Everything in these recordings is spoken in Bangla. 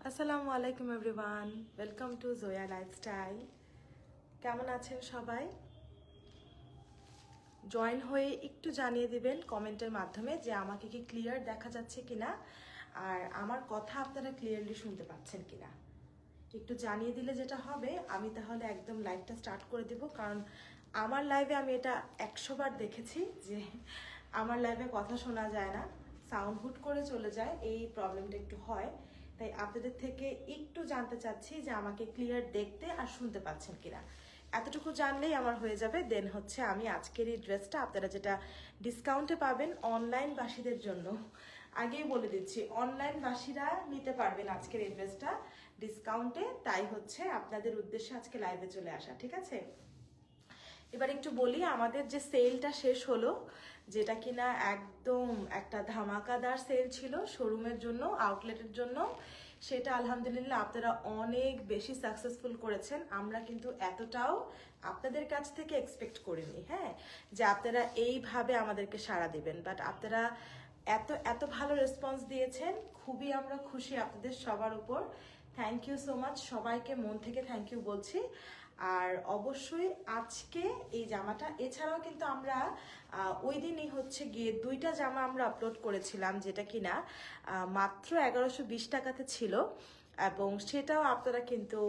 আসসালামু আলাইকুম everyone, welcome to Zoya lifestyle. কেমন আছেন সবাই? জয়েন হয়ে একটু জানিয়ে দিবেন কমেন্টের মাধ্যমে যে আমাকে কি ক্লিয়ার দেখা যাচ্ছে কিনা, আর আমার কথা আপনারা ক্লিয়ারলি শুনতে পাচ্ছেন কিনা। একটু জানিয়ে দিলে যেটা হবে, আমি তাহলে একদম লাইভটা স্টার্ট করে দেব। কারণ আমার লাইভে আমি এটা 100 বার দেখেছি যে আমার লাইভে কথা শোনা যায় না, সাউন্ড হুট করে চলে যায়, এই প্রবলেমটা একটু হয়। তাই আপনাদের থেকে একটু জানতে চাচ্ছি যে আমাকে ক্লিয়ার দেখতে আর শুনতে পাচ্ছেন কিনা। এতটুকু জানলেই আমার হয়ে যাবে। দেন হচ্ছে আমি আজকের এই ড্রেসটা আপনারা যেটা ডিসকাউন্টে পাবেন অনলাইন বাসীদের জন্য, আগেই বলে দিচ্ছি অনলাইন বাসীরা নিতে পারবেন আজকের এই ড্রেসটা ডিসকাউন্টে। তাই হচ্ছে আপনাদের উদ্দেশ্যে আজকে লাইভে চলে আসা, ঠিক আছে? এবার একটু বলি, আমাদের যে সেলটা শেষ হলো, যেটা কিনা একদম একটা ধামাকাদার সেল ছিল শোরুমের জন্য, আউটলেটের জন্য, সেটা আলহামদুলিল্লাহ আপনারা অনেক বেশি সাকসেসফুল করেছেন। আমরা কিন্তু এতটাও আপনাদের কাছ থেকে এক্সপেক্ট করিনি, হ্যাঁ, যে আপনারা এইভাবে আমাদেরকে সাড়া দিবেন। বাট আপনারা এত এত ভালো রেসপন্স দিয়েছেন, খুবই আমরা খুশি আপনাদের সবার উপর। থ্যাংক ইউ সো মাচ, সবাইকে মন থেকে থ্যাংক ইউ বলছি। আর অবশ্যই আজকে এই জামাটা, এছাড়াও কিন্তু আমরা ওই দিনই হচ্ছে গিয়ে 2টা জামা আমরা আপলোড করেছিলাম, যেটা কিনা মাত্র 1120 টাকাতে ছিল, এবং সেটাও আপনারা কিন্তু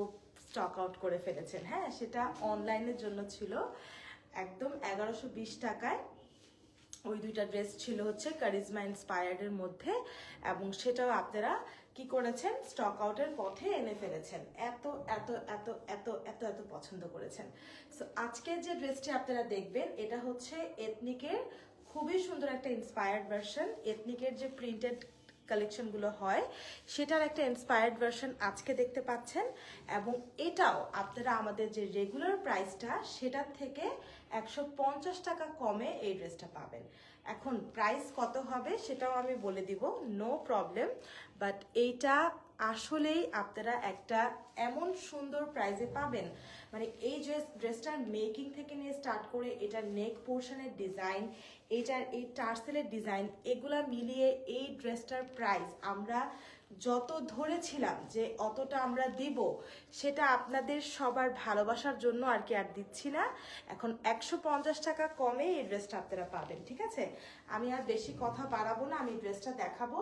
স্টক আউট করে ফেলেছেন। হ্যাঁ, সেটা অনলাইনের জন্য ছিল একদম 1120 টাকায়। ওই 2টা ড্রেস ছিল হচ্ছে কারিজমা ইন্সপায়ার্ডের মধ্যে, এবং সেটাও আপনারা কি করেছেন, স্টক আউটের পথে এনে ফেলেছেন। এত এত এত এত এত এত পছন্দ করেছেন। সো আজকের যে ড্রেসটি আপনারা দেখবেন, এটা হচ্ছে এথনিকের খুবই সুন্দর একটা ইন্সপায়ার্ড ভার্সন। এথনিকের যে প্রিন্টেড কালেকশনগুলো হয় সেটার একটা ইন্সপায়ার্ড ভার্সন আজকে দেখতে পাচ্ছেন, এবং এটাও আপনারা আমাদের যে রেগুলার প্রাইসটা সেটার থেকে 150 টাকা কমে এই ড্রেসটা পাবেন। এখন প্রাইস কত হবে সেটাও আমি বলে দিব, নো প্রবলেম। বাট এইটা আসলেই আপনারা একটা এমন সুন্দর প্রাইসে পাবেন, মানে এই ড্রেসটার মেকিং থেকে নিয়ে স্টার্ট করে এটার নেক পোর্শনের ডিজাইন, এইটার এই টার্সেলের ডিজাইন, এগুলা মিলিয়ে এই ড্রেসটার প্রাইস আমরা যত ধরেছিলাম যে অতটা আমরা দিব, সেটা আপনাদের সবার ভালোবাসার জন্য আর কি আর দিচ্ছি না। এখন 150 টাকা কমে এই ড্রেসটা আপনারা পাবেন, ঠিক আছে? আমি আর বেশি কথা বাড়াবো না, আমি ড্রেসটা দেখাবো।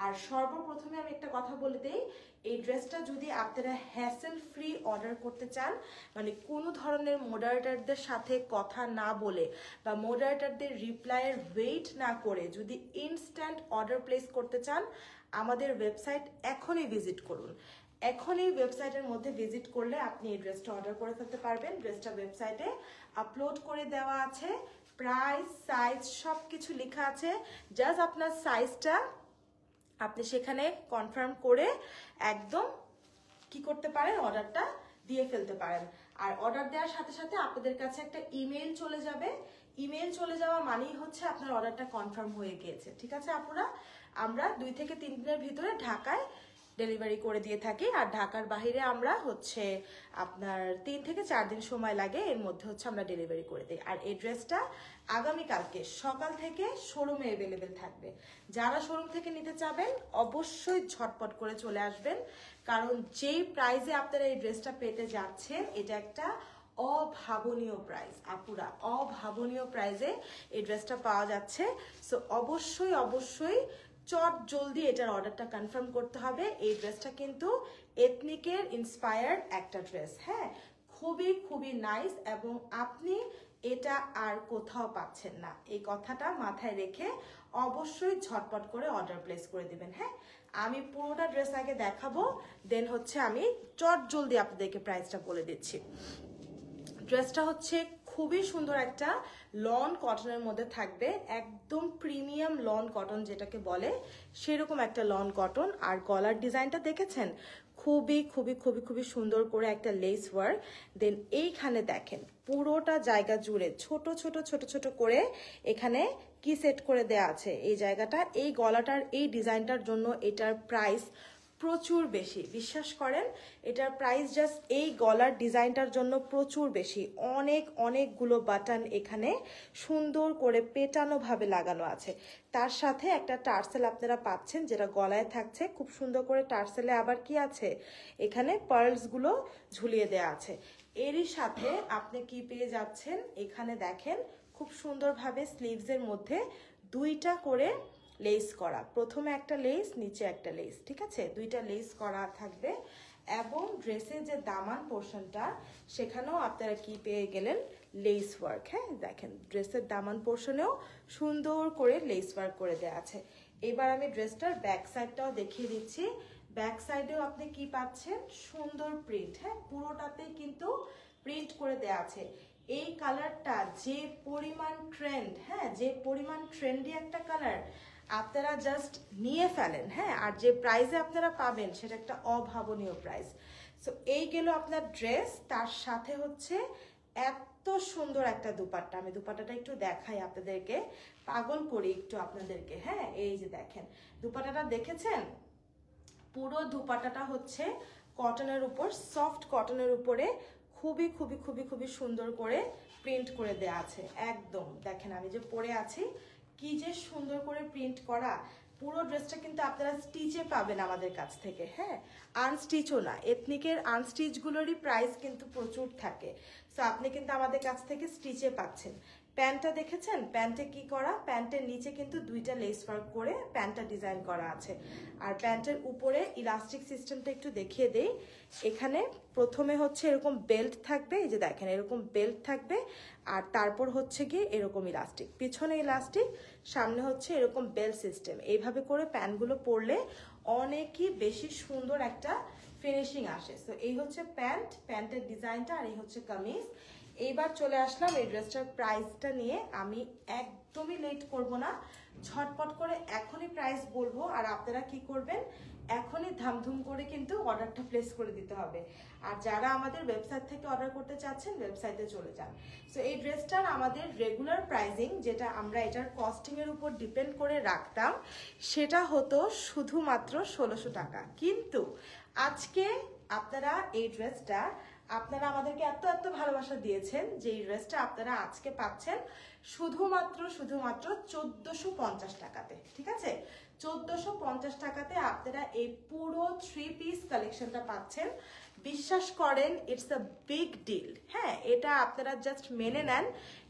আর সর্বপ্রথমে আমি একটা কথা বলে দেই, এই ড্রেসটা যদি আপনারা হ্যাসেল ফ্রি অর্ডার করতে চান, মানে কোনো ধরনের মডারেটরদের সাথে কথা না বলে বা মডারেটরদের রিপ্লাইয়ের ওয়েট না করে যদি ইনস্ট্যান্ট অর্ডার প্লেস করতে চান, আমাদের ওয়েবসাইট এখনই ভিজিট করুন। এখনই ওয়েবসাইটের মধ্যে ভিজিট করলে আপনি এই ড্রেসটা অর্ডার করে ফেলতে পারবেন। ড্রেসটা ওয়েবসাইটে আপলোড করে দেওয়া আছে, প্রাইস, সাইজ সব কিছু লেখা আছে। জাস্ট আপনার সাইজটা আপনি সেখানে কনফার্ম করে একদম কি করতে পারেন, অর্ডারটা দিয়ে ফেলতে পারেন। আর অর্ডার দেওয়ার সাথে সাথে আপনাদের কাছে একটা ইমেল চলে যাবে। ইমেল চলে যাওয়া মানেই হচ্ছে আপনার অর্ডারটা কনফার্ম হয়ে গিয়েছে, ঠিক আছে আপুরা? আমরা 2 থেকে 3 দিনের ভিতরে ঢাকায় ডেলিভারি করে দিয়ে থাকি, আর ঢাকার বাইরে আমরা হচ্ছে আপনার 3 থেকে 4 দিন সময় লাগে, এর মধ্যে হচ্ছে আমরা ডেলিভারি করে দিই। আর এই ড্রেসটা আগামীকালকে সকাল থেকে শোরুমে অ্যাভেলেবেল থাকবে। যারা শোরুম থেকে নিতে চাবেন অবশ্যই ঝটপট করে চলে আসবেন, কারণ যেই প্রাইসে আপনারা এই ড্রেসটা পেতে যাচ্ছেন, এটা একটা অভাবনীয় প্রাইস আপুরা, অভাবনীয় প্রাইসে এই ড্রেসটা পাওয়া যাচ্ছে। সো অবশ্যই অবশ্যই চট জলদি এটার অর্ডারটা কনফার্ম করতে হবে। এই ড্রেসটা কিন্তু এথনিকের ইন্সপায়ার্ড একটা ড্রেস, হ্যাঁ, খুবই খুবই নাইস, এবং আপনি এটা আর কোথাও পাচ্ছেন না, এই কথাটা মাথায় রেখে অবশ্যই ঝটপট করে অর্ডার প্লেস করে দিবেন। হ্যাঁ, আমি পুরোটা ড্রেস আগে দেখাবো, দেন হচ্ছে আমি চট জলদি আপনাদেরকে প্রাইসটা বলে দিচ্ছি। ড্রেসটা হচ্ছে খুবই সুন্দর একটা লন কটনের মধ্যে থাকবে, একদম প্রিমিয়াম লন কটন যেটাকে বলে, সেরকম একটা লন কটন। আর গলার ডিজাইনটা দেখেছেন, খুবই খুবই খুবই খুবই সুন্দর করে একটা লেস ওয়ার্ক। দেন এইখানে দেখেন পুরোটা জায়গা জুড়ে ছোট ছোট ছোট ছোট করে এখানে কি সেট করে দেয়া আছে এই জায়গাটা। এই গলাটার এই ডিজাইনটার জন্য এটার প্রাইস প্রচুর বেশি, বিশ্বাস করেন এটার প্রাইস জাস্ট এই গলার ডিজাইনটার জন্য প্রচুর বেশি। অনেকগুলো বাটন এখানে সুন্দর করে পেটানোভাবে লাগানো আছে। তার সাথে একটা টার্সেল আপনারা পাচ্ছেন যেটা গলায় থাকছে, খুব সুন্দর করে টার্সেলে আবার কি আছে এখানে পার্লসগুলো ঝুলিয়ে দেওয়া আছে। এরই সাথে আপনি কি পেয়ে যাচ্ছেন এখানে দেখেন খুব সুন্দরভাবে স্লিভসের মধ্যে দুইটা করে লেস করা, প্রথমে একটা লেস নিচে একটা লেস, ঠিক আছে, দুইটা লেস করা থাকবে। এবং ড্রেসের যে দামান পোর্শনটা সেখানেও আপনারা কি পেয়ে গেলেন লেস ওয়ার্ক। হ্যাঁ দেখেন ড্রেসের দামান পোর্শনেও সুন্দর করে লেস ওয়ার্ক করে দেওয়া আছে। এবার আমি ড্রেসটার ব্যাক সাইডটাও দেখিয়ে দিচ্ছি। ব্যাক সাইডেও আপনি কি পাচ্ছেন সুন্দর প্রিন্ট, হ্যাঁ পুরোটাতেই কিন্তু প্রিন্ট করে দেওয়া আছে। এই কালারটা যে পরিমাণ ট্রেন্ড, হ্যাঁ যে পরিমাণ ট্রেন্ডি একটা কালার, আপনারা জাস্ট নিয়ে ফেলেন। হ্যাঁ আর যে প্রাইসে আপনারা পাবেন সেটা একটা অভাবনীয় প্রাইস। সো এই গেল আপনার ড্রেস, তার সাথে হচ্ছে এত সুন্দর একটা দুপাট্টা। আমি দুপাট্টাটা একটু দেখাই আপনাদেরকে, পাগল করি একটু আপনাদেরকে। হ্যাঁ এই যে দেখেন দুপাট্টাটা দেখেছেন, পুরো দুপাট্টাটা হচ্ছে কটনের উপর, সফট কটনের উপরে খুবই খুবই খুবই খুবই সুন্দর করে প্রিন্ট করে দেয়া আছে। একদম দেখেন আমি যে পরে আছি কি যে সুন্দর করে প্রিন্ট করা। পুরো ড্রেসটা কিন্তু আপনারা স্টিচে পাবেন আমাদের কাছ থেকে। হ্যাঁ আনস্টিচও না, এথনিকের আনস্টিচগুলোরই প্রাইস কিন্তু প্রচুর থাকে। সো আপনি কিন্তু আমাদের কাছ থেকে স্টিচে পাচ্ছেন। প্যান্টটা দেখেছেন, প্যান্টে কি করা, প্যান্টের নিচে কিন্তু দুইটা লেস ওয়ার্ক করে প্যান্টটা ডিজাইন করা আছে। আর প্যান্টের উপরে ইলাস্টিক সিস্টেমটা একটু দেখিয়ে দেই। এখানে প্রথমে হচ্ছে এরকম বেল্ট থাকবে, এই যে দেখেন এরকম বেল্ট থাকবে, আর তারপর হচ্ছে গিয়ে এরকম ইলাস্টিক, পিছনে ইলাস্টিক, সামনে হচ্ছে এরকম বেল্ট সিস্টেম। এইভাবে করে প্যান্টগুলো পরলে অনেকই বেশি সুন্দর একটা ফিনিশিং আসে। সো এই হচ্ছে প্যান্ট, প্যান্টের ডিজাইনটা, আর এই হচ্ছে কামিজ। এইবার চলে আসলাম এই ড্রেসটার প্রাইসটা নিয়ে। আমি একদমই লেট করব না, ঝটপট করে এখনই প্রাইস বলবো, আর আপনারা কি করবেন এখনই ধামধুম করে কিন্তু অর্ডারটা প্লেস করে দিতে হবে। আর যারা আমাদের ওয়েবসাইট থেকে অর্ডার করতে চাচ্ছেন ওয়েবসাইটে চলে যান। সো এই ড্রেসটার আমাদের রেগুলার প্রাইসিং, যেটা আমরা এটার কস্টিংয়ের উপর ডিপেন্ড করে রাখতাম, সেটা হতো শুধুমাত্র 1600 টাকা। কিন্তু আজকে আপনারা এই ড্রেসটা আপনারা আমাদেরকে এত ভালোবাসা দিয়েছেন যে এই ড্রেসটা আপনারা আজকে পাচ্ছেন শুধুমাত্র 1450 টাকাতে। ঠিক আছে, 1450 টাকাতে আপনারা এই পুরো 3 পিস কালেকশনটা পাচ্ছেন। বিশ্বাস করেন ইটস আ বিগ ডিল। হ্যাঁ এটা আপনারা জাস্ট মেনে নেন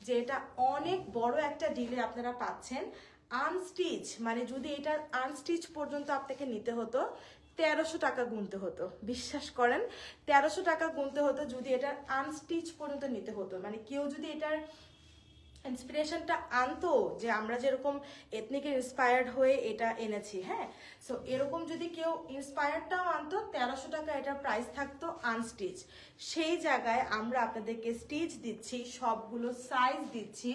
যে এটা অনেক বড় একটা ডিলে আপনারা পাচ্ছেন। আনস্টিচ মানে যদি এটার আনস্টিচ পর্যন্ত আপনাকে নিতে হতো 1300 টাকা গুনতে হতো। বিশ্বাস করেন 1300 টাকা গুনতে হতো যদি এটার আনস্টিচ পর্যন্ত নিতে হতো। মানে কেউ যদি এটার ইন্সপিরেশনটা আনতো যে আমরা যেরকম এথনিকের ইন্সপায়ার্ড হয়ে এটা এনেছি, হ্যাঁ সো এরকম যদি কেউ ইন্সপায়ার্ডটাও আনতো 1300 টাকা এটার প্রাইস থাকতো আনস্টিচ। সেই জায়গায় আমরা আপনাদেরকে স্টিচ দিচ্ছি, সবগুলো সাইজ দিচ্ছি,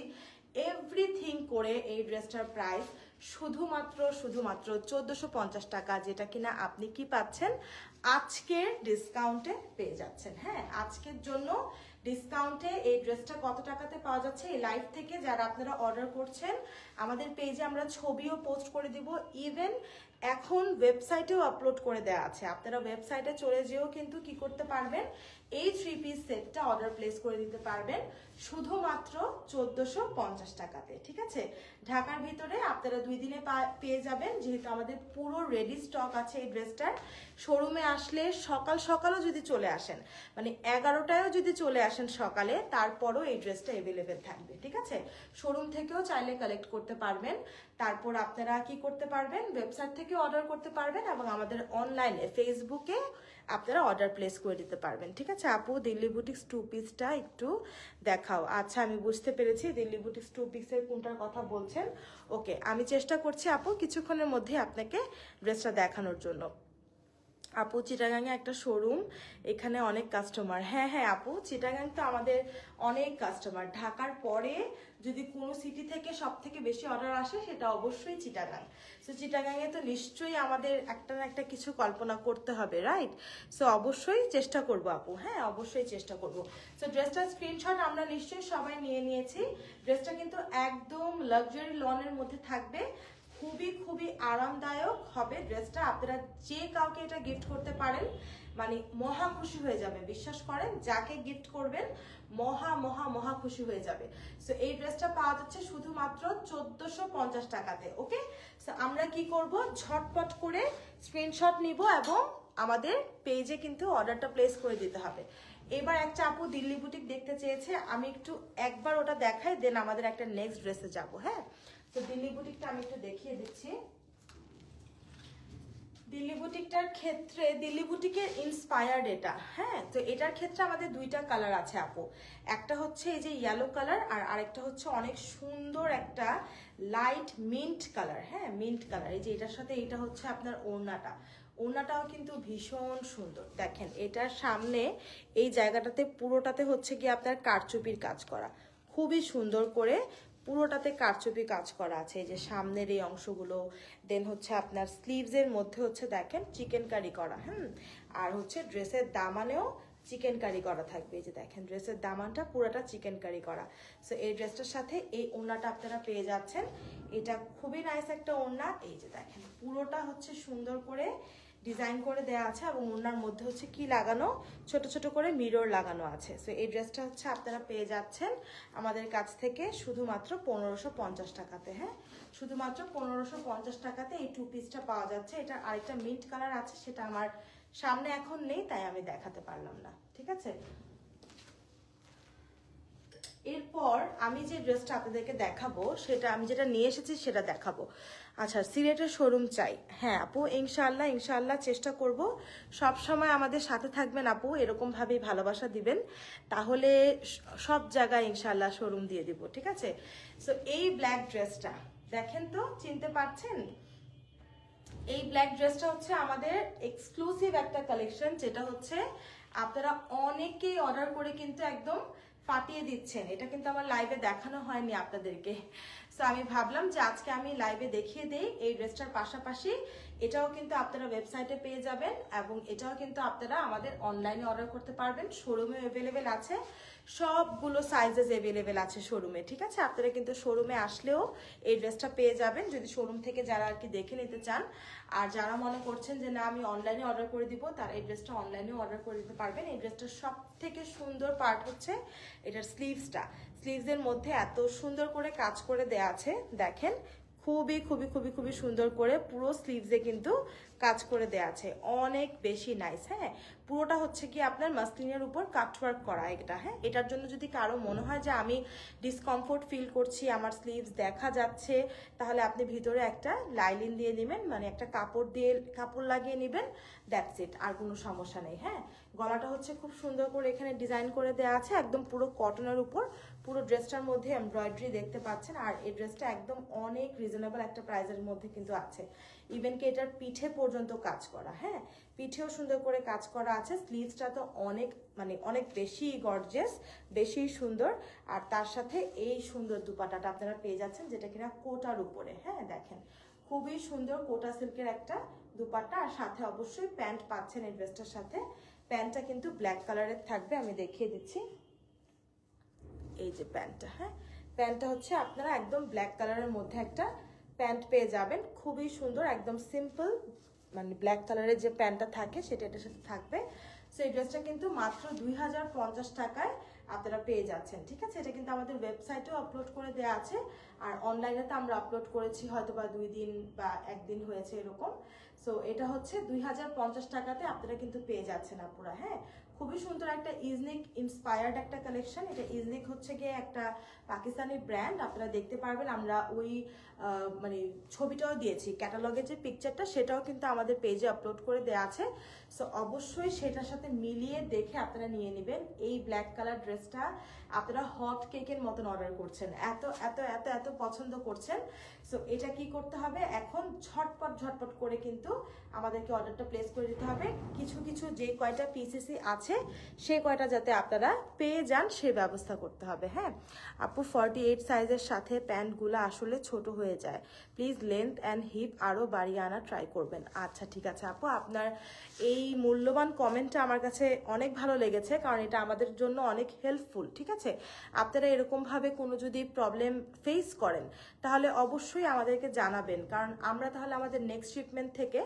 এভরিথিং করে এই ড্রেসটার প্রাইস শুধুমাত্র 1450 টাকা, যেটা কিনা আপনি কি পাচ্ছেন আজকের ডিসকাউন্টে পেয়ে যাচ্ছেন। হ্যাঁ আজকের জন্য ডিসকাউন্টে এই ড্রেসটা কত টাকাতে পাওয়া যাচ্ছে, এই লাইভ থেকে যারা আপনারা অর্ডার করছেন আমাদের পেজে আমরা ছবিও পোস্ট করে দিব, ইভেন এখন ওয়েবসাইটেও আপলোড করে দেওয়া আছে। আপনারা ওয়েবসাইটে চলে যেও কিন্তু কি করতে পারবেন, এই 3 পিস সেটটা অর্ডার প্লেস করে দিতে পারবেন শুধুমাত্র 1450 টাকাতে। ঠিক আছে, ঢাকার ভিতরে আপনারা 2 দিনে পেয়ে যাবেন, যেহেতু আমাদের পুরো রেডি স্টক আছে এই ড্রেসটার। শোরুমে আসলে সকালও যদি চলে আসেন, মানে 11টায়ও যদি চলে আসেন সকালে, তারপরও এই ড্রেসটা অ্যাভেলেবেল থাকবে। ঠিক আছে, শোরুম থেকেও চাইলে কালেক্ট করতে পারবেন। তারপর আপনারা কি করতে পারবেন, ওয়েবসাইট থেকে অর্ডার করতে পারবেন, এবং আমাদের অনলাইনে ফেসবুকে আপনারা অর্ডার প্লেস করে দিতে পারবেন। ঠিক আছে আপু, দিল্লি বুটিক্স 2 পিসটা একটু দেখাও। আচ্ছা আমি বুঝতে পেরেছি দিল্লি বুটিক্স 2 পিসের কোনটার কথা বলছেন। ওকে আমি চেষ্টা করছি আপু কিছুক্ষণের মধ্যে আপনাকে ড্রেসটা দেখানোর জন্য। আপু চিটাগাংয়ে একটা শোরুম, এখানে অনেক কাস্টমার। হ্যাঁ আপু চিটাগাং তো আমাদের অনেক কাস্টমার। ঢাকার পরে যদি কোনো সিটি থেকে সব থেকে বেশি অর্ডার আসে সেটা অবশ্যই চিটাগাং। সো চিটাগাংয়ে তো নিশ্চয়ই আমাদের একটা না একটা কিছু কল্পনা করতে হবে, রাইট? সো অবশ্যই চেষ্টা করব আপু, হ্যাঁ অবশ্যই চেষ্টা করব। সো ড্রেসটার স্ক্রিনশট আমরা নিশ্চয়ই সবাই নিয়ে নিয়েছি। ড্রেসটা কিন্তু একদম লাক্সারি লনের মধ্যে থাকবে, খুবই খুবই আরামদায়ক হবে ড্রেসটা। আপনারা যে কাউকে এটা গিফট করতে পারেন, মানে মহা খুশি হয়ে যাবে। বিশ্বাস করেন, যাকে গিফট করবেন মহা মহা মহা খুশি হয়ে যাবে। সো এই ড্রেসটা পাওয়া যাচ্ছে শুধুমাত্র 1450 টাকাতে। ওকে, সো আমরা কি করব, ঝটপট করে স্ক্রিনশট নিব এবং আমাদের পেজে কিন্তু অর্ডারটা প্লেস করে দিতে হবে। এবার একটা আপু দিল্লি বুটিক দেখতে চেয়েছে, আমি একটু একবার ওটা দেখাই, দেন আমাদের একটা নেক্সট ড্রেসে যাব। হ্যাঁ, তো দিল্লি বুটিকটা আমি একটু দেখিয়ে দিচ্ছি। দিল্লি বুটিকটার ক্ষেত্রে, দিল্লি বুটিকের ইন্সপায়ার্ড এটা। হ্যাঁ, তো এটার ক্ষেত্রে আমাদের দুইটা কালার আছে আপু। একটা হচ্ছে এই যে ইয়েলো কালার, আর আরেকটা হচ্ছে অনেক সুন্দর একটা লাইট মিন্ট কালার। হ্যাঁ, মিন্ট কালার। এই যে এটার সাথে এটা হচ্ছে আপনার ওড়নাটা, ওড়নাটাও কিন্তু ভীষণ সুন্দর। দেখেন এটার সামনে এই জায়গাটাতে পুরোটাতে হচ্ছে কি আপনার কারচুপির কাজ করা, খুবই সুন্দর করে পুরোটাতে কারচুপি কাজ করা আছে। এই যে সামনের এই অংশগুলো, দেন হচ্ছে আপনার স্লিভসের মধ্যে হচ্ছে দেখেন চিকেন কারি করা। আর হচ্ছে ড্রেসের দামানেও চিকেন কারি করা থাকবে। এই যে দেখেন ড্রেসের দামানটা পুরোটা চিকেন কারি করা। সো এই ড্রেসটার সাথে এই ওড়নাটা আপনারা পেয়ে যাচ্ছেন। এটা খুবই নাইস একটা ওড়না। এই যে দেখেন পুরোটা হচ্ছে সুন্দর করে ডিজাইন করে দেওয়া আছে এবং ওড়নার মধ্যে হচ্ছে কি লাগানো, ছোট ছোট করে মিরর লাগানো আছে। সো এই ড্রেসটা হচ্ছে আপনারা পেয়ে যাচ্ছেন আমাদের কাছ থেকে শুধুমাত্র 1550 টাকাতে। হ্যাঁ, শুধুমাত্র 1550 টাকাতে এই টু পিসটা পাওয়া যাচ্ছে। এটা আরেকটা মিন্ট কালার আছে, সেটা আমার সামনে এখন নেই, তাই আমি দেখাতে পারলাম না। ঠিক আছে, এরপর আমি যে ড্রেসটা আপনাদেরকে দেখাবো, সেটা আমি যেটা নিয়ে এসেছি সেটা দেখাবো। আচ্ছা, সিলেটের শোরুম চাই। হ্যাঁ আপু, ইনশাআল্লাহ ইনশাআল্লাহ চেষ্টা করব। সব সময় আমাদের সাথে থাকবেন আপু, এরকমভাবেই ভালোবাসা দিবেন, তাহলে সব জায়গায় ইনশাআল্লাহ শোরুম দিয়ে দিব। ঠিক আছে, সো এই ব্ল্যাক ড্রেসটা দেখেন তো, চিনতে পারছেন? এই ব্ল্যাক ড্রেসটা হচ্ছে আমাদের এক্সক্লুসিভ একটা কালেকশন, যেটা হচ্ছে আপনারা অনেকেই অর্ডার করে কিন্তু একদম ফাটিয়ে দিচ্ছেন। এটা কিন্তু আমার লাইভে দেখানো হয়নি আপনাদেরকে, সো আমি ভাবলাম যে আজকে আমি লাইভে দেখিয়ে দেই। এই ড্রেসটার পাশাপাশি এটাও কিন্তু আপনারা ওয়েবসাইটে পেয়ে যাবেন এবং এটাও কিন্তু আপনারা আমাদের অনলাইনে অর্ডার করতে পারবেন। শোরুমে অ্যাভেলেবেল আছে, সবগুলো সাইজেস অ্যাভেলেবেল আছে শোরুমে। ঠিক আছে, আপনারা কিন্তু শোরুমে আসলেও এই ড্রেসটা পেয়ে যাবেন, যদি শোরুম থেকে যারা আর কি দেখে নিতে চান। আর যারা মনে করছেন যে না আমি অনলাইনে অর্ডার করে দিব, তারা এই ড্রেসটা অনলাইনেও অর্ডার করে দিতে পারবেন। এই ড্রেসটার সব থেকে সুন্দর পার্ট হচ্ছে এটার স্লিভসটা। স্লিভসের মধ্যে এত সুন্দর করে কাজ করে দেয়া আছে, দেখেন খুবই খুবই খুবই খুবই সুন্দর করে পুরো স্লিভসে কিন্তু কাজ করে দেয়া আছে, অনেক বেশি নাইস। হ্যাঁ, পুরোটা হচ্ছে কি আপনার মাসলিনের উপর কাটওয়ার্ক করা এটা। হ্যাঁ, এটার জন্য যদি কারো মনে হয় যে আমি ডিসকমফোর্ট ফিল করছি, আমার স্লিভস দেখা যাচ্ছে, তাহলে আপনি ভিতরে একটা লাইলিন দিয়ে নেবেন, মানে একটা কাপড় লাগিয়ে নেবেন, দ্যাটস ইট, আর কোনো সমস্যা নেই। হ্যাঁ, গলাটা হচ্ছে খুব সুন্দর করে এখানে ডিজাইন করে দেওয়া আছে, একদম পুরো কটনের উপর। পুরো ড্রেসটার মধ্যে এমব্রয়ডারি দেখতে পাচ্ছেন। আর এই ড্রেসটা একদম অনেক রিজনেবল একটা প্রাইসের মধ্যে কিন্তু আছে। ইভেন কি এটার পিঠে পর্যন্ত কাজ করা। হ্যাঁ, পিঠেও সুন্দর করে কাজ করা আছে। স্লিভসটা তো অনেক মানে অনেক বেশি গর্জিয়াস, বেশি সুন্দর। আর তার সাথে এই সুন্দর দুপাটাটা আপনারা পেয়ে যাচ্ছেন, যেটা কিনা কোটার উপরে। হ্যাঁ, দেখেন খুবই সুন্দর কোটা সিল্কের একটা দুপাট্টা, আর সাথে অবশ্যই প্যান্ট পাচ্ছেন এই ড্রেসটার সাথে। প্যান্টটা কিন্তু ব্ল্যাক কালারের থাকবে, আমি দেখিয়ে দিচ্ছি। এই যে প্যান্টটা, হ্যাঁ প্যান্টটা হচ্ছে আপনারা একদম ব্ল্যাক কালারের মধ্যে একটা প্যান্ট পেয়ে যাবেন, খুবই সুন্দর, একদম সিম্পল, মানে ব্ল্যাক কালারের যে প্যান্টটা থাকে সেটা এটার সাথে থাকবে। সো এই ড্রেসটা কিন্তু মাত্র 2050 টাকায় আপনারা পেয়ে যাচ্ছেন। ঠিক আছে, এটা কিন্তু আমাদের ওয়েবসাইটেও আপলোড করে দেওয়া আছে, আর অনলাইনে তো আমরা আপলোড করেছি হয়তো বা 2 দিন বা 1 দিন হয়েছে এরকম। সো এটা হচ্ছে 2050 টাকাতে আপনারা কিন্তু পেয়ে যাচ্ছেন আপুরা। হ্যাঁ, খুবই সুন্দর একটা ইউনিক ইন্সপায়ার্ড একটা কালেকশন। এটা ইউনিক হচ্ছে গিয়ে একটা পাকিস্তানি ব্র্যান্ড, আপনারা দেখতে পারবেন। আমরা ওই মানে ছবিটাও দিয়েছি, ক্যাটালগের যে পিকচারটা সেটাও কিন্তু আমাদের পেজে আপলোড করে দেওয়া আছে। সো অবশ্যই সেটার সাথে মিলিয়ে দেখে আপনারা নিয়ে নেবেন। এই ব্ল্যাক কালার ড্রেসটা আপনারা হট কেকের মতন অর্ডার করছেন, এত এত এত এত পছন্দ করছেন। সো এটা কি করতে হবে, এখন ঝটপট ঝটপট করে কিন্তু আমাদেরকে অর্ডারটা প্লেস করে দিতে হবে। কিছু কিছু যে কয়টা পিসেসি আছে সেই কয়টা যাতে আপনারা পেয়ে যান সেই ব্যবস্থা করতে হবে। হ্যাঁ আপু 48 সাইজের সাথে প্যান্টগুলো আসলে ছোট হয়ে যায়, প্লিজ লেন্থ অ্যান্ড হিপ আরও বাড়িয়ে আনা ট্রাই করবেন। আচ্ছা ঠিক আছে আপু, আপনার এই মূল্যবান কমেন্টটা আমার কাছে অনেক ভালো লেগেছে, কারণ এটা আমাদের জন্য অনেক হেল্পফুল। ঠিক আছে, আপনারা এরকমভাবে কোনো যদি প্রবলেম ফেস করেন তাহলে অবশ্যই আমাদেরকে জানাবেন, কারণ আমরা তাহলে আমাদের নেক্সট শিপমেন্ট থেকে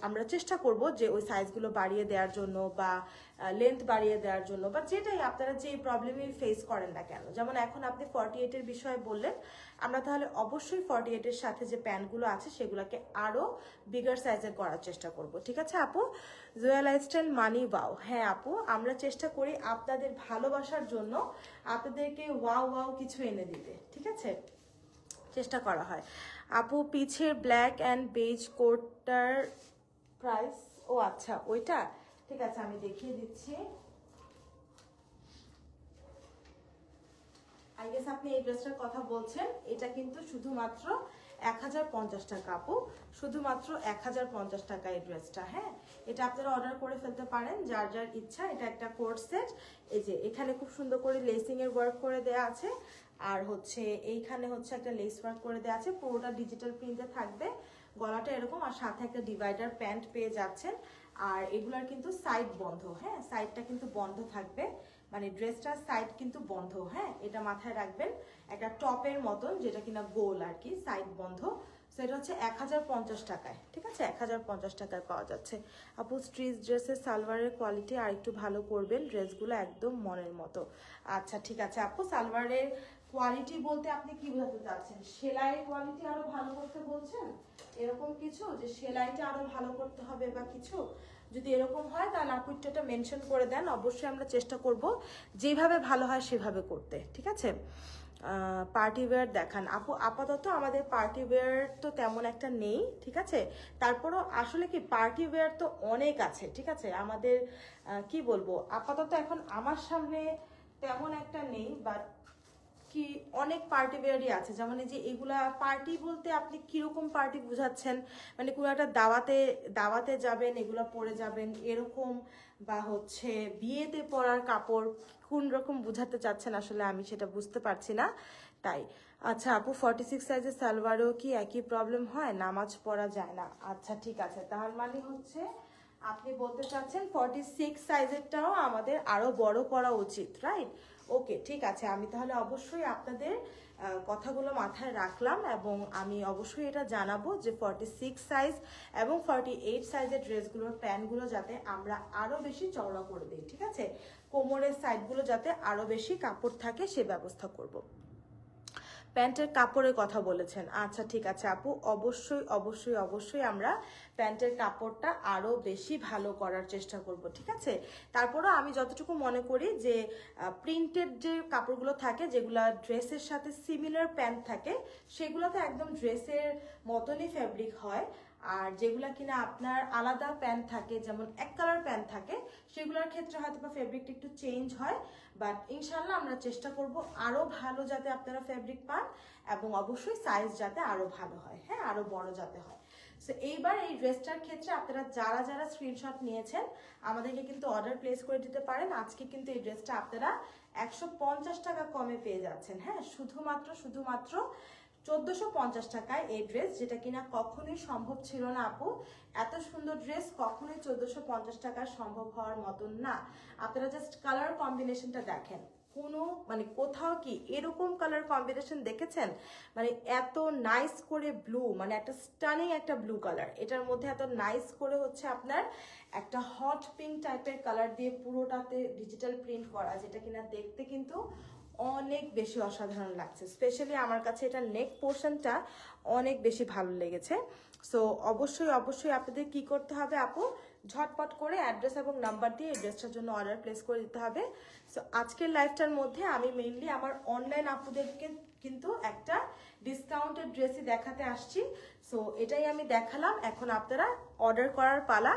আমরা চেষ্টা করব যে ওই সাইজগুলো বাড়িয়ে দেওয়ার জন্য বা লেন্থ বাড়িয়ে দেওয়ার জন্য, বা যেটাই আপনারা যে প্রবলেমই ফেস করেন না কেন। যেমন এখন আপনি 48-এর বিষয়ে বললেন, আমরা তাহলে অবশ্যই 48-এর সাথে যে প্যান্টগুলো আছে সেগুলোকে আরও বিগার সাইজের করার চেষ্টা করব। ঠিক আছে আপু, জোয়া লাইফস্টাইল মানি ওয়াও। হ্যাঁ আপু, আমরা চেষ্টা করি আপনাদের ভালোবাসার জন্য আপনাদেরকে ওয়াও ওয়াও কিছু এনে দিতে। ঠিক আছে, চেষ্টা করা হয়। আপু পিছের ব্ল্যাক অ্যান্ড বেজ কোটটার প্রাইস, ও আচ্ছা ওইটা, ঠিক আছে আমি দেখিয়ে দিচ্ছি। আই গেস আপনি এই ড্রেসটার কথা বলছেন। এটা কিন্তু শুধুমাত্র 1050 টাকা আপু, শুধুমাত্র 1050 টাকা এই ড্রেসটা। হ্যাঁ এটা আপনারা অর্ডার করে ফেলতে পারেন যার যার ইচ্ছা। এটা একটা কোট সেট, এই যে এখানে খুব সুন্দর করে লেসিং এর ওয়ার্ক করে দেওয়া আছে, আর হচ্ছে এইখানে হচ্ছে একটা লেস ওয়ার্ক করে দেওয়া আছে, পুরোটা ডিজিটাল প্রিন্টে থাকবে, গলাটা এরকম, আর সাথে একটা ডিভাইডার প্যান্ট পেয়ে যাচ্ছেন। আর এগুলার কিন্তু সাইড বন্ধ, হ্যাঁ সাইডটা কিন্তু বন্ধ থাকবে, মানে ড্রেসটার সাইড কিন্তু বন্ধ। হ্যাঁ এটা মাথায় রাখবেন, একটা টপের মতন যেটা কিনা গোল আর কি, সাইড বন্ধ। সেটা হচ্ছে 1050 টাকায়। ঠিক আছে, 1050 টাকায় পাওয়া যাচ্ছে। আপু স্ট্রিচ ড্রেসের সালোয়ারের কোয়ালিটি আর একটু ভালো করবেন, ড্রেসগুলো একদম মনের মতো। আচ্ছা ঠিক আছে আপু, সালোয়ারের কোয়ালিটি বলতে আপনি কি বোঝাতে চাচ্ছেন? সেলাইয়ের কোয়ালিটি আরো ভালো করতে বলছেন, এরকম কিছু যে সেলাইটা আরো ভালো করতে হবে বা কিছু? যদি এরকম হয় তাহলে আপু এটা মেনশন করে দেন, অবশ্যই আমরা চেষ্টা করব যেভাবে ভালো হয় সেভাবে করতে। ঠিক আছে, পার্টি ওয়্যার দেখান আপু। আপাতত আমাদের পার্টি ওয়্যার তো তেমন একটা নেই। ঠিক আছে, তারপরও আসলে কি পার্টি ওয়্যার তো অনেক আছে। ঠিক আছে, আমাদের কি বলবো, আপাতত এখন আমার সামনে তেমন একটা নেই, বাট কি অনেক পার্টি ওয়্যারই আছে। যেমন এই যে এগুলা পার্টি বলতে আপনি কিরকম পার্টি বুঝাচ্ছেন, মানে কোনো একটা দাওয়াতে যাবেন এগুলা পরে যাবেন এরকম, বা হচ্ছে বিয়েতে পরার কাপড়, কোন রকম বুঝাতে চাচ্ছেন আসলে আমি সেটা বুঝতে পারছি না। তাই আচ্ছা আপু 46 সাইজের সালোয়ারেও কি একই প্রবলেম হয়, নামাজ পড়া যায় না? আচ্ছা ঠিক আছে, তার মানে হচ্ছে আপনি বলতে চাচ্ছেন 46 সাইজেরটাও আমাদের আরো বড় করা উচিত, রাইট? ওকে ঠিক আছে, আমি তাহলে অবশ্যই আপনাদের কথাগুলো মাথায় রাখলাম, এবং আমি অবশ্যই এটা জানাবো যে 46 সাইজ এবং 48 সাইজের ড্রেসগুলোর প্যান্টগুলো যাতে আমরা আরো বেশি চওড়া করে দিই। ঠিক আছে, কোমরের সাইডগুলো যাতে আরো বেশি কাপড় থাকে সে ব্যবস্থা করব। প্যান্টের কাপড়ের কথা বলেছেন, আচ্ছা ঠিক আছে আপু, অবশ্যই অবশ্যই অবশ্যই আমরা প্যান্টের কাপড়টা আরো বেশি ভালো করার চেষ্টা করব। ঠিক আছে, তারপরও আমি যতটুকু মনে করি যে প্রিন্টেড যে কাপড়গুলো থাকে যেগুলো ড্রেসের সাথে সিমিলার প্যান্ট থাকে সেগুলো তো একদম ড্রেসের মতনই ফ্যাব্রিক হয়, আর যেগুলা কিনা আপনার আলাদা প্যান্ট থাকে যেমন এক কালার প্যান্ট থাকে সেগুলোর ক্ষেত্রে হয়তো বা ফেব্রিকটা একটু চেঞ্জ হয়, বাট ইনশাল্লাহ আমরা চেষ্টা করব আরো ভালো যাতে আপনারা ফেব্রিক পান, এবং অবশ্যই সাইজ যাতে আরো ভালো হয়, হ্যাঁ আরো বড় যাতে হয়। সো এইবার এই ড্রেসটার ক্ষেত্রে আপনারা যারা যারা স্ক্রিনশট নিয়েছেন আমাদেরকে কিন্তু অর্ডার প্লেস করে দিতে পারেন। আজকে কিন্তু এই ড্রেসটা আপনারা 150 টাকা কমে পেয়ে যাচ্ছেন। হ্যাঁ শুধুমাত্র 1450 টাকায় এই ড্রেস, যেটা কিনা কখনোই সম্ভব ছিল না আপু। এত সুন্দর ড্রেস কখনোই 1450 টাকায় সম্ভব হওয়ার মতন না। আপনারা জাস্ট কালার কম্বিনেশনটা দেখেন, কোনো মানে কোথাও কি এরকম কালার কম্বিনেশন দেখেছেন? মানে এত নাইস করে ব্লু, মানে একটা স্টানিং একটা ব্লু কালার, এটার মধ্যে এত নাইস করে হচ্ছে আপনার একটা হট পিঙ্ক টাইপের কালার দিয়ে পুরোটাতে ডিজিটাল প্রিন্ট করা, যেটা কিনা দেখতে কিন্তু অনেক বেশি অসাধারণ লাগছে। স্পেশালি আমার কাছে এটা নেক পোর্শনটা অনেক বেশি ভালো লেগেছে। সো অবশ্যই অবশ্যই আপনাদের কি করতে হবে আপু, ঝটপট করে অ্যাড্রেস এবং নাম্বার দিয়ে এই ড্রেসটার জন্য অর্ডার প্লেস করে দিতে হবে। সো আজকের লাইভটার মধ্যে আমি মেইনলি আমার অনলাইন আপুদেরকে কিন্তু একটা ডিসকাউন্টেড ড্রেসই দেখাতে আসছি। সো এটাই আমি দেখালাম, এখন আপনারা অর্ডার করার পালা।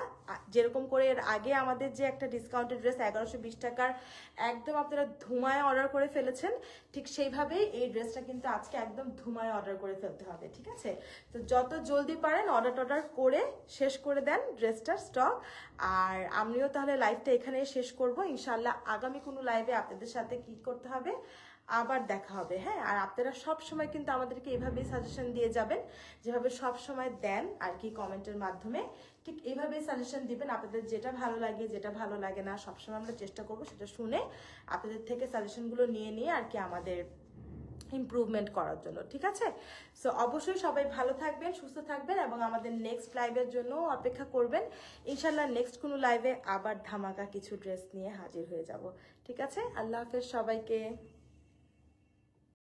যেরকম করে এর আগে আমাদের যে একটা ডিসকাউন্টেড ড্রেস 1120 টাকার একদম আপনারা ধুমায় অর্ডার করে ফেলেছেন, ঠিক সেইভাবেই এই ড্রেসটা কিন্তু আজকে একদম ধুমায় অর্ডার করে ফেলতে হবে, ঠিক আছে? তো যত জলদি পারেন অর্ডার করে শেষ করে দেন ড্রেসটার স্টক। আর আমিও তাহলে লাইভটা এখানেই শেষ করব। ইনশাল্লাহ আগামী কোনো লাইভে আপনাদের সাথে কি করতে হবে আবার দেখা হবে, হ্যাঁ? আর আপনারা সব সময় কিন্তু আমাদেরকে এভাবেই সাজেশন দিয়ে যাবেন, যেভাবে সব সময় দেন আর কি কমেন্টের মাধ্যমে, ঠিক এইভাবেই সাজেশন দিবেন। আপনাদের যেটা ভালো লাগে যেটা ভালো লাগে না সবসময় আমরা চেষ্টা করব সেটা শুনে আপনাদের থেকে সাজেশনগুলো নিয়ে আর কি আমাদের ইমপ্রুভমেন্ট করার জন্য, ঠিক আছে? সো অবশ্যই সবাই ভালো থাকবেন, সুস্থ থাকবেন এবং আমাদের নেক্সট লাইভের জন্য অপেক্ষা করবেন। ইনশাল্লাহ নেক্সট কোনো লাইভে আবার ধামাকা কিছু ড্রেস নিয়ে হাজির হয়ে যাব, ঠিক আছে? আল্লাহ হাফেজ সবাইকে।